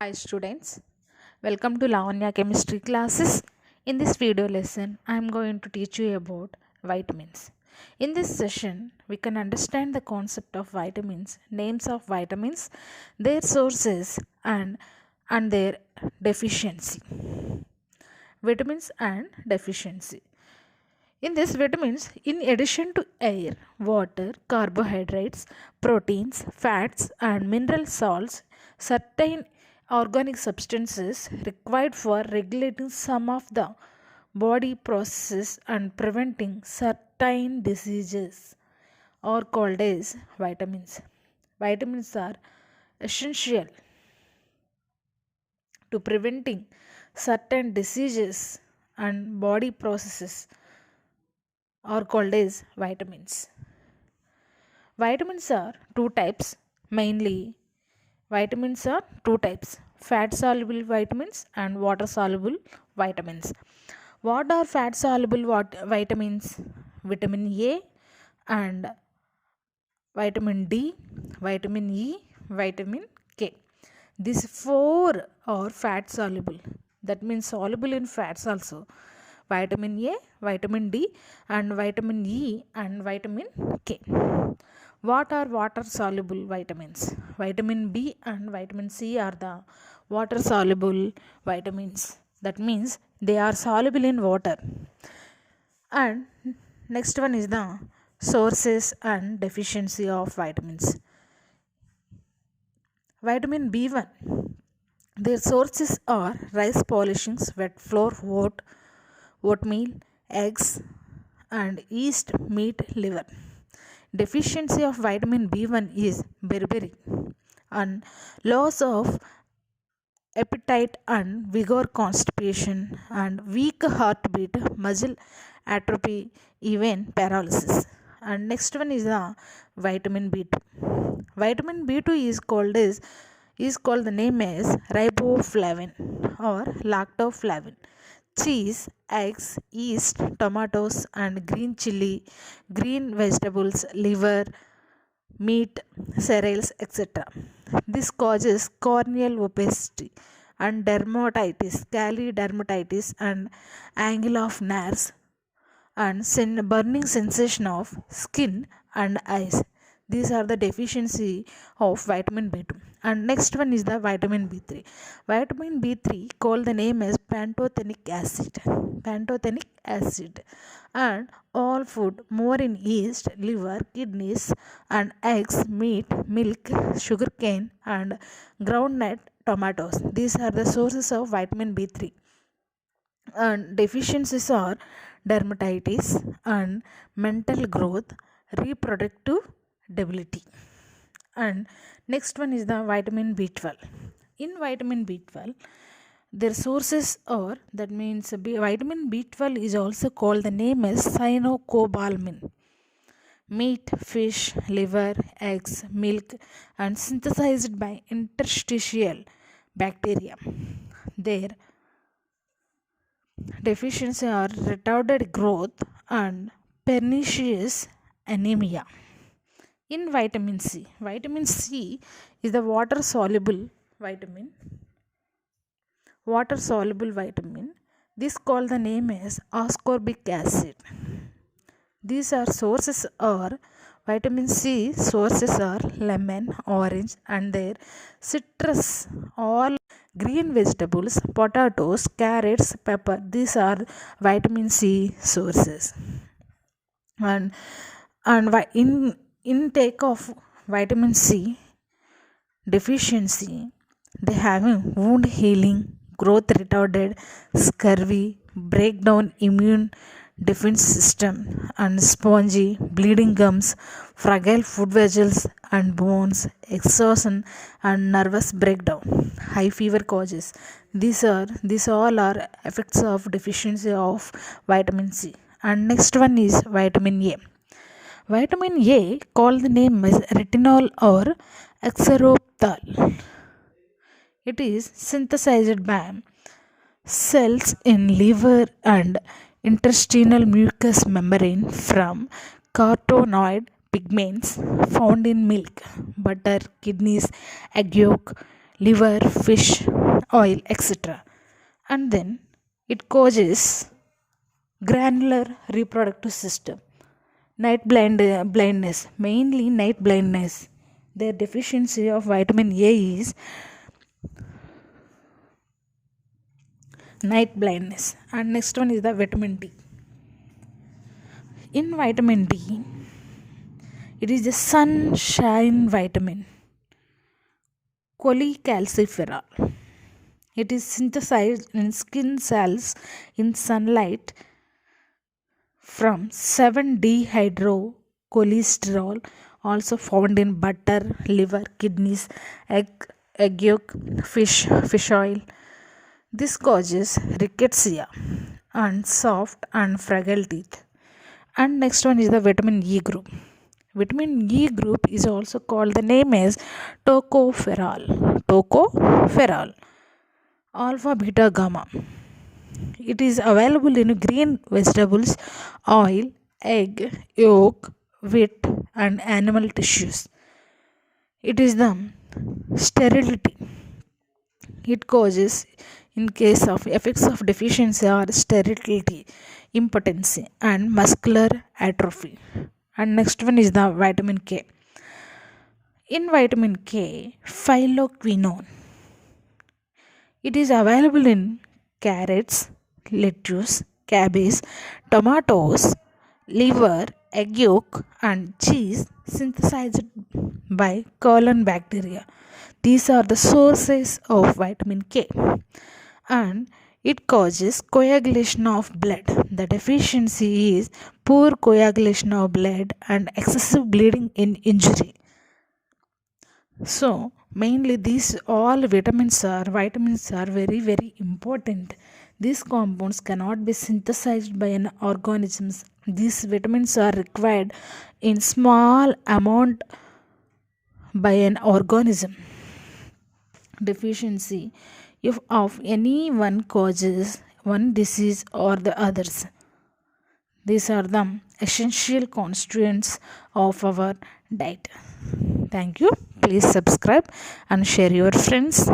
Hi students, welcome to Lavanya chemistry classes. In this video lesson, I am going to teach you about vitamins. In this session, we can understand the concept of vitamins, names of vitamins, their sources and their deficiency. Vitamins and deficiency. In this vitamins, in addition to air, water, carbohydrates, proteins, fats, and mineral salts, certain organic substances required for regulating some of the body processes and preventing certain diseases are called as vitamins. Vitamins are essential to preventing certain diseases and body processes are called as vitamins. Vitamins are two types. Mainly, vitamins are two types: fat soluble vitamins and water soluble vitamins. What are fat soluble vitamins? Vitamin A and vitamin D, vitamin E, vitamin K. These four are fat soluble. That means soluble in fats also. Vitamin A, vitamin D, and vitamin E and vitamin K. What are water soluble vitamins? Vitamin B and vitamin C are the water soluble vitamins. That means they are soluble in water. And next one is the sources and deficiency of vitamins. Vitamin B1. Their sources are rice polishings, wet flour, oatmeal, eggs, and yeast, meat, liver. Deficiency of vitamin B1 is beriberi and loss of appetite and vigor, constipation and weak heartbeat, muscle atrophy, even paralysis. And next one is the vitamin B2. Vitamin B2 is called the name as riboflavin or lactoflavin. Cheese, eggs, yeast, tomatoes, and green chili, green vegetables, liver, meat, cereals, etc. This causes corneal opacity and dermatitis, scaly dermatitis, and angle of nerves, and burning sensation of skin and eyes. These are the deficiency of vitamin B2. And next one is the vitamin B3. Vitamin B3 called the name as pantothenic acid. Pantothenic acid. And all food more in yeast, liver, kidneys, and eggs, meat, milk, sugarcane, and groundnut tomatoes. These are the sources of vitamin B3. And deficiencies are dermatitis and mental growth, reproductive debility. And next one is the vitamin B12. In vitamin B12, their sources are, that means vitamin B12 is also called the name as cyanocobalamin. Meat, fish, liver, eggs, milk, and synthesized by interstitial bacteria. Their deficiency are retarded growth and pernicious anemia. In vitamin C is the water soluble vitamin. Water soluble vitamin. This called the name as ascorbic acid. These are sources are vitamin C sources are lemon, orange, and their citrus. All green vegetables, potatoes, carrots, pepper. These are vitamin C sources. And in intake of vitamin C deficiency, they having wound healing, growth retarded, scurvy, breakdown immune defense system, and spongy, bleeding gums, fragile foot vessels and bones, exhaustion and nervous breakdown, high fever causes. These all are effects of deficiency of vitamin C. And next one is vitamin A. Vitamin A, called the name as retinol or exeropthal. It is synthesized by cells in liver and intestinal mucous membrane from carotenoid pigments found in milk, butter, kidneys, egg yolk, liver, fish, oil, etc. And then it causes granular reproductive system, blindness, mainly night blindness. Their deficiency of vitamin A is night blindness. And next one is the vitamin D. In vitamin D, it is the sunshine vitamin, cholecalciferol. It is synthesized in skin cells in sunlight from 7-dehydrocholesterol, also found in butter, liver, kidneys, egg yolk, fish oil. This causes rickettsia and soft and fragile teeth. And next one is the vitamin E group. Vitamin E group is also called, the name is tocopherol, alpha, beta, gamma. It is available in green vegetables, oil, egg, yolk, wheat, and animal tissues. It is the sterility. It causes, in case of effects of deficiency, or sterility, impotency, and muscular atrophy. And next one is the vitamin K. In vitamin K, phylloquinone. It is available in carrots, lettuce, cabbage, tomatoes, liver, egg yolk, and cheese synthesized by colon bacteria. These are the sources of vitamin K. And it causes coagulation of blood. The deficiency is poor coagulation of blood and excessive bleeding in injury. So mainly these all vitamins are very very important. These compounds cannot be synthesized by an organisms. These vitamins are required in small amount by an organism. Deficiency if of any one causes one disease or the others. These are the essential constituents of our diet. Thank you. Please subscribe and share your friends.